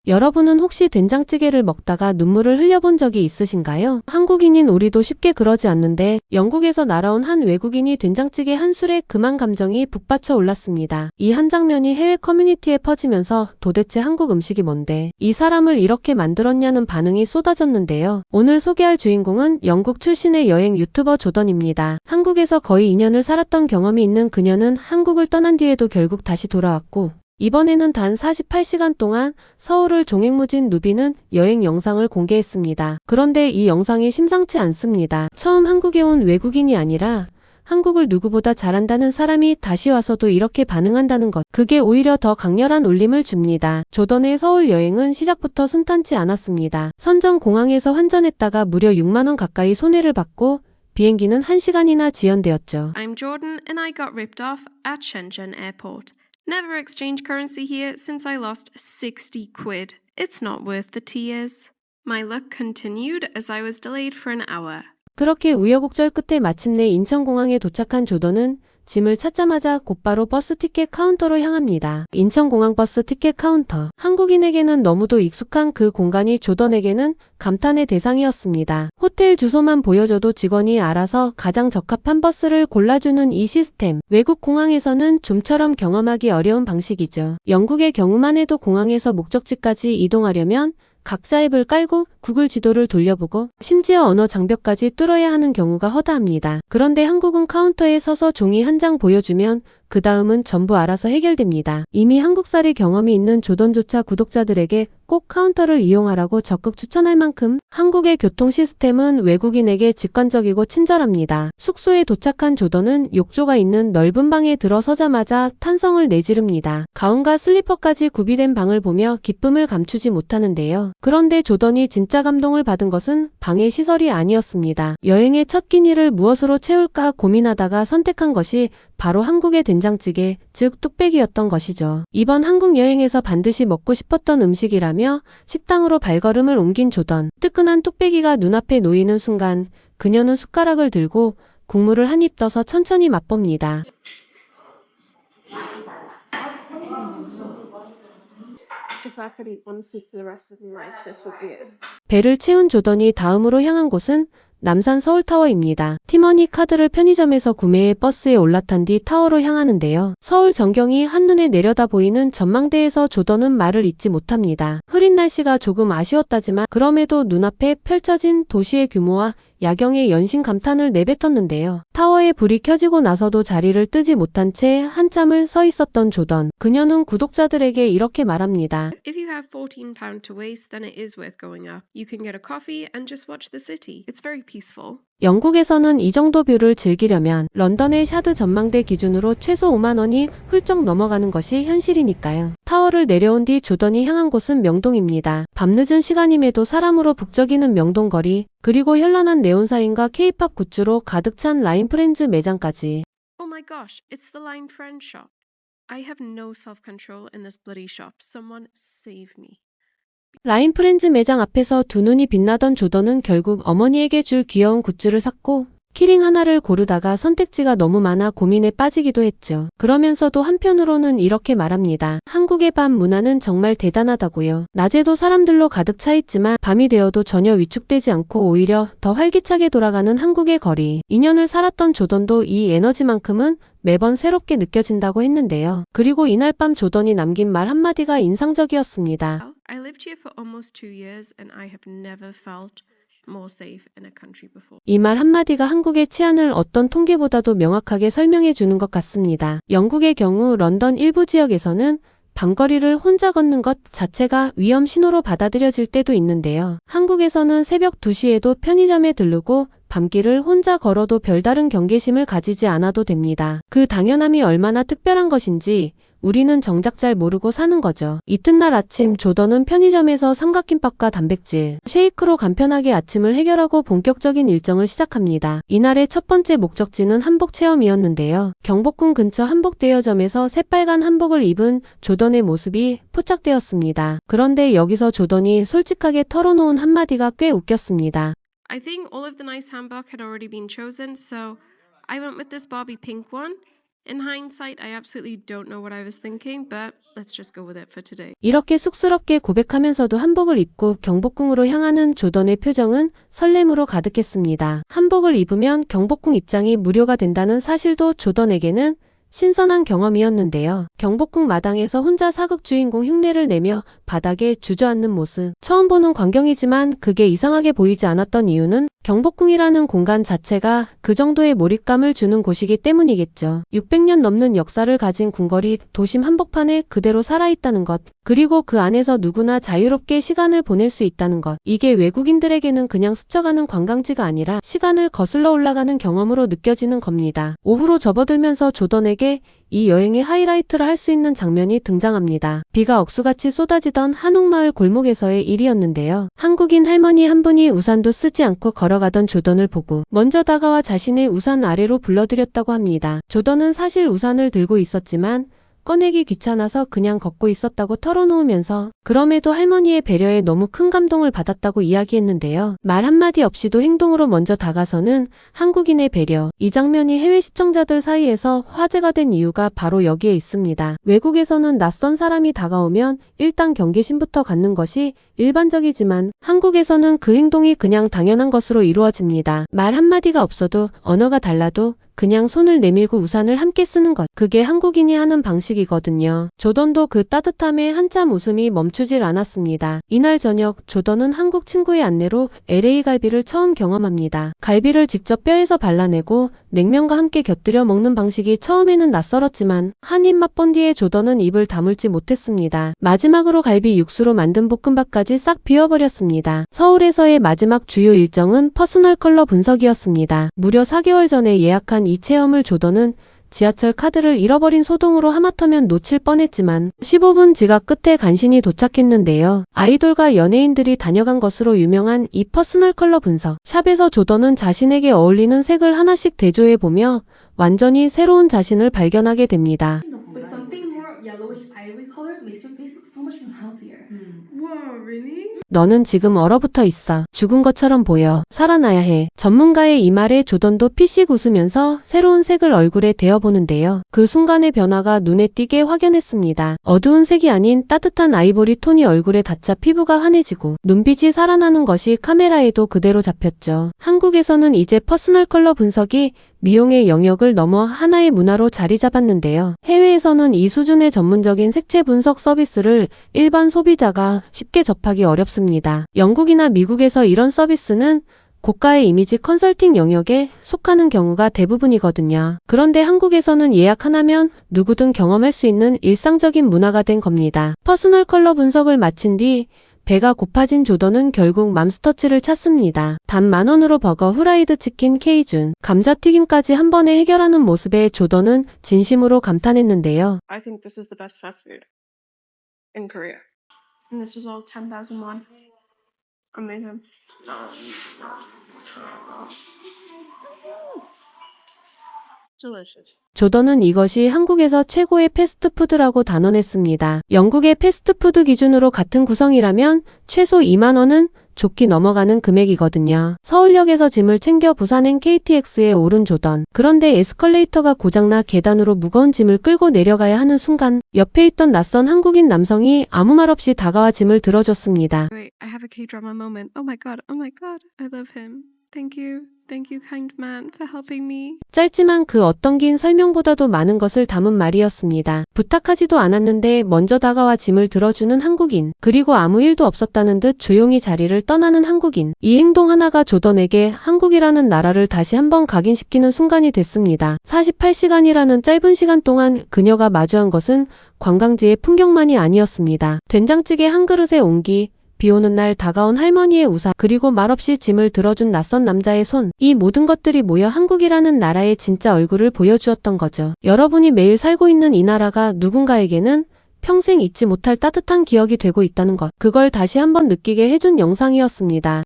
여러분은 혹시 된장찌개를 먹다가 눈물을 흘려본 적이 있으신가요? 한국인인 우리도 쉽게 그러지 않는데 영국에서 날아온 한 외국인이 된장찌개 한 술에 그만 감정이 북받쳐 올랐습니다. 이 한 장면이 해외 커뮤니티에 퍼지면서 도대체 한국 음식이 뭔데 이 사람을 이렇게 만들었냐는 반응이 쏟아졌는데요. 오늘 소개할 주인공은 영국 출신의 여행 유튜버 조던입니다. 한국에서 거의 2년을 살았던 경험이 있는 그녀는 한국을 떠난 뒤에도 결국 다시 돌아왔고 이번에는 단 48시간 동안 서울을 종횡무진 누비는 여행 영상을 공개했습니다. 그런데 이 영상이 심상치 않습니다. 처음 한국에 온 외국인이 아니라 한국을 누구보다 잘한다는 사람이 다시 와서도 이렇게 반응한다는 것. 그게 오히려 더 강렬한 울림을 줍니다. 조던의 서울 여행은 시작부터 순탄치 않았습니다. 선전 공항에서 환전했다가 무려 6만원 가까이 손해를 받고 비행기는 1시간이나 지연되었죠. I'm Jordan and I got ripped off at Shenzhen Airport. Never exchanged currency here since I lost 60 quid. It's not worth the tears. My luck continued as I was delayed for an hour. 그렇게 우여곡절 끝에 마침내 인천공항에 도착한 조던은 짐을 찾자마자 곧바로 버스 티켓 카운터로 향합니다. 인천공항 버스 티켓 카운터. 한국인에게는 너무도 익숙한 그 공간이 조던에게는 감탄의 대상이었습니다. 호텔 주소만 보여줘도 직원이 알아서 가장 적합한 버스를 골라주는 이 시스템. 외국 공항에서는 좀처럼 경험하기 어려운 방식이죠. 영국의 경우만 해도 공항에서 목적지까지 이동하려면 각자 앱을 깔고 구글 지도를 돌려보고 심지어 언어 장벽까지 뚫어야 하는 경우가 허다합니다. 그런데 한국은 카운터에 서서 종이 한 장 보여주면 그 다음은 전부 알아서 해결됩니다. 이미 한국살이 경험이 있는 조던조차 구독자들에게 꼭 카운터를 이용하라고 적극 추천할 만큼 한국의 교통 시스템은 외국인에게 직관적이고 친절합니다. 숙소에 도착한 조던은 욕조가 있는 넓은 방에 들어서자마자 탄성을 내지릅니다. 가운과 슬리퍼까지 구비된 방을 보며 기쁨을 감추지 못하는데요. 그런데 조던이 진짜 감동을 받은 것은 방의 시설이 아니었습니다. 여행의 첫 끼니를 무엇으로 채울까 고민하다가 선택한 것이 바로 한국의 된장찌개, 즉 뚝배기였던 것이죠. 이번 한국 여행에서 반드시 먹고 싶었던 음식이라며 식당으로 발걸음을 옮긴 조던. 뜨끈한 뚝배기가 눈앞에 놓이는 순간 그녀는 숟가락을 들고 국물을 한 입 떠서 천천히 맛봅니다. If I could eat one soup for the rest of my life, this would be it. 배를 채운 조던이 다음으로 향한 곳은 남산 서울타워입니다. 티머니 카드를 편의점에서 구매해 버스에 올라탄 뒤 타워로 향하는데요. 서울 전경이 한눈에 내려다 보이는 전망대에서 조던은 말을 잇지 못합니다. 흐린 날씨가 조금 아쉬웠다지만 그럼에도 눈앞에 펼쳐진 도시의 규모와 야경에 연신 감탄을 내뱉었는데요. 타워에 불이 켜지고 나서도 자리를 뜨지 못한 채 한참을 서 있었던 조던. 그녀는 구독자들에게 이렇게 말합니다. If you have £14 to waste, then it is worth going up. You can get a coffee and just watch the city. It's very peaceful. 영국에서는 이 정도 뷰를 즐기려면 런던의 샤드 전망대 기준으로 최소 5만 원이 훌쩍 넘어가는 것이 현실이니까요. 타워를 내려온 뒤 조던이 향한 곳은 명동입니다. 밤늦은 시간임에도 사람으로 북적이는 명동거리, 그리고 현란한 네온사인과 케이팝 굿즈로 가득 찬 라인 프렌즈 매장까지. Oh my gosh, it's the Line Friend shop. I have no self-control in this bloody shop. Someone save me. 라인 프렌즈 매장 앞에서 두 눈이 빛나던 조던은 결국 어머니에게 줄 귀여운 굿즈를 샀고 키링 하나를 고르다가 선택지가 너무 많아 고민에 빠지기도 했죠. 그러면서도 한편으로는 이렇게 말합니다. 한국의 밤 문화는 정말 대단하다고요. 낮에도 사람들로 가득 차 있지만 밤이 되어도 전혀 위축되지 않고 오히려 더 활기차게 돌아가는 한국의 거리. 2년을 살았던 조던도 이 에너지만큼은 매번 새롭게 느껴진다고 했는데요. 그리고 이날 밤 조던이 남긴 말 한마디가 인상적이었습니다. I lived here for almost 2 years and I have never felt more safe in a country before. 이 말 한마디가 한국의 치안을 어떤 통계보다도 명확하게 설명해 주는 것 같습니다. 영국의 경우 런던 일부 지역에서는 밤거리를 혼자 걷는 것 자체가 위험 신호로 받아들여질 때도 있는데요. 한국에서는 새벽 2시에도 편의점에 들르고 밤길을 혼자 걸어도 별다른 경계심을 가지지 않아도 됩니다. 그 당연함이 얼마나 특별한 것인지 우리는 정작 잘 모르고 사는 거죠. 이튿날 아침 조던은 편의점에서 삼각김밥과 단백질, 쉐이크로 간편하게 아침을 해결하고 본격적인 일정을 시작합니다. 이날의 첫 번째 목적지는 한복 체험이었는데요. 경복궁 근처 한복 대여점에서 새빨간 한복을 입은 조던의 모습이 포착되었습니다. 그런데 여기서 조던이 솔직하게 털어놓은 한마디가 꽤 웃겼습니다. I think all of the nice hanbok had already been chosen, so I went with this Barbie pink one. In hindsight, I absolutely don't know what I was thinking, but let's just go with it for today. 이렇게 쑥스럽게 고백하면서도 한복을 입고 경복궁으로 향하는 조던의 표정은 설렘으로 가득했습니다. 한복을 입으면 경복궁 입장이 무료가 된다는 사실도 조던에게는 신선한 경험이었는데요. 경복궁 마당에서 혼자 사극 주인공 흉내를 내며 바닥에 주저앉는 모습. 처음 보는 광경이지만 그게 이상하게 보이지 않았던 이유는 경복궁이라는 공간 자체가 그 정도의 몰입감을 주는 곳이기 때문이겠죠. 600년 넘는 역사를 가진 궁궐이 도심 한복판에 그대로 살아있다는 것. 그리고 그 안에서 누구나 자유롭게 시간을 보낼 수 있다는 것. 이게 외국인들에게는 그냥 스쳐가는 관광지가 아니라 시간을 거슬러 올라가는 경험으로 느껴지는 겁니다. 오후로 접어들면서 조던에게 이 여행의 하이라이트를 할 수 있는 장면이 등장합니다. 비가 억수같이 쏟아지던 한옥마을 골목에서의 일이었는데요. 한국인 할머니 한 분이 우산도 쓰지 않고 걸어가던 조던을 보고 먼저 다가와 자신의 우산 아래로 불러들였다고 합니다. 조던은 사실 우산을 들고 있었지만 꺼내기 귀찮아서 그냥 걷고 있었다고 털어놓으면서 그럼에도 할머니의 배려에 너무 큰 감동을 받았다고 이야기했는데요. 말 한마디 없이도 행동으로 먼저 다가서는 한국인의 배려. 이 장면이 해외 시청자들 사이에서 화제가 된 이유가 바로 여기에 있습니다. 외국에서는 낯선 사람이 다가오면 일단 경계심부터 갖는 것이 일반적이지만 한국에서는 그 행동이 그냥 당연한 것으로 이루어집니다. 말 한마디가 없어도 언어가 달라도 그냥 손을 내밀고 우산을 함께 쓰는 것. 그게 한국인이 하는 방식이거든요. 조던도 그 따뜻함에 한참 웃음이 멈추질 않았습니다. 이날 저녁 조던은 한국 친구의 안내로 LA 갈비를 처음 경험합니다. 갈비를 직접 뼈에서 발라내고 냉면과 함께 곁들여 먹는 방식이 처음에는 낯설었지만 한 입 맛본 뒤에 조던은 입을 다물지 못했습니다. 마지막으로 갈비 육수로 만든 볶음밥까지 싹 비워버렸습니다. 서울에서의 마지막 주요 일정은 퍼스널 컬러 분석이었습니다. 무려 4개월 전에 예약한 이 체험을 조던은 지하철 카드를 잃어버린 소동으로 하마터면 놓칠 뻔했지만 15분 지각 끝에 간신히 도착했는데요. 아이돌과 연예인들이 다녀간 것으로 유명한 이 퍼스널 컬러 분석. 샵에서 조던은 자신에게 어울리는 색을 하나씩 대조해보며 완전히 새로운 자신을 발견하게 됩니다. With something more yellowish ivory color makes your face look so much more healthier. Whoa, really? 너는 지금 얼어붙어 있어. 죽은 것처럼 보여. 살아나야 해. 전문가의 이 말에 조던도 피식 웃으면서 새로운 색을 얼굴에 대어보는데요. 그 순간의 변화가 눈에 띄게 확연했습니다. 어두운 색이 아닌 따뜻한 아이보리 톤이 얼굴에 닿자 피부가 환해지고 눈빛이 살아나는 것이 카메라에도 그대로 잡혔죠. 한국에서는 이제 퍼스널 컬러 분석이 미용의 영역을 넘어 하나의 문화로 자리 잡았는데요. 해외에서는 이 수준의 전문적인 색채 분석 서비스를 일반 소비자가 쉽게 접하기 어렵습니다. 영국이나 미국에서 이런 서비스는 고가의 이미지 컨설팅 영역에 속하는 경우가 대부분이거든요. 그런데 한국에서는 예약 하나면 누구든 경험할 수 있는 일상적인 문화가 된 겁니다. 퍼스널 컬러 분석을 마친 뒤 배가 고파진 조던은 결국 맘스터치를 찾습니다. 단 10,000원으로 버거, 후라이드 치킨, 케이준, 감자튀김까지 한 번에 해결하는 모습에 조던은 진심으로 감탄했는데요. I think this is the best fast food in Korea. And this was all 10,000 won. Amazing. Delicious. 조던은 이것이 한국에서 최고의 패스트푸드라고 단언했습니다. 영국의 패스트푸드 기준으로 같은 구성이라면 최소 20,000원은 좋게 넘어가는 금액이거든요. 서울역에서 짐을 챙겨 부산행 KTX에 오른 조던. 그런데 에스컬레이터가 고장나 계단으로 무거운 짐을 끌고 내려가야 하는 순간 옆에 있던 낯선 한국인 남성이 아무 말 없이 다가와 짐을 들어줬습니다. Wait, I have a K-drama moment. Oh my god, I love him. Thank you, kind man, for helping me. 짧지만 그 어떤 긴 설명보다도 많은 것을 담은 말이었습니다. 부탁하지도 않았는데 먼저 다가와 짐을 들어주는 한국인. 그리고 아무 일도 없었다는 듯 조용히 자리를 떠나는 한국인. 이 행동 하나가 조던에게 한국이라는 나라를 다시 한번 각인시키는 순간이 됐습니다. 48시간이라는 짧은 시간 동안 그녀가 마주한 것은 관광지의 풍경만이 아니었습니다. 된장찌개 한 그릇의 온기, 비오는 날 다가온 할머니의 우산, 그리고 말없이 짐을 들어준 낯선 남자의 손. 이 모든 것들이 모여 한국이라는 나라의 진짜 얼굴을 보여주었던 거죠. 여러분이 매일 살고 있는 이 나라가 누군가에게는 평생 잊지 못할 따뜻한 기억이 되고 있다는 것. 그걸 다시 한번 느끼게 해준 영상이었습니다.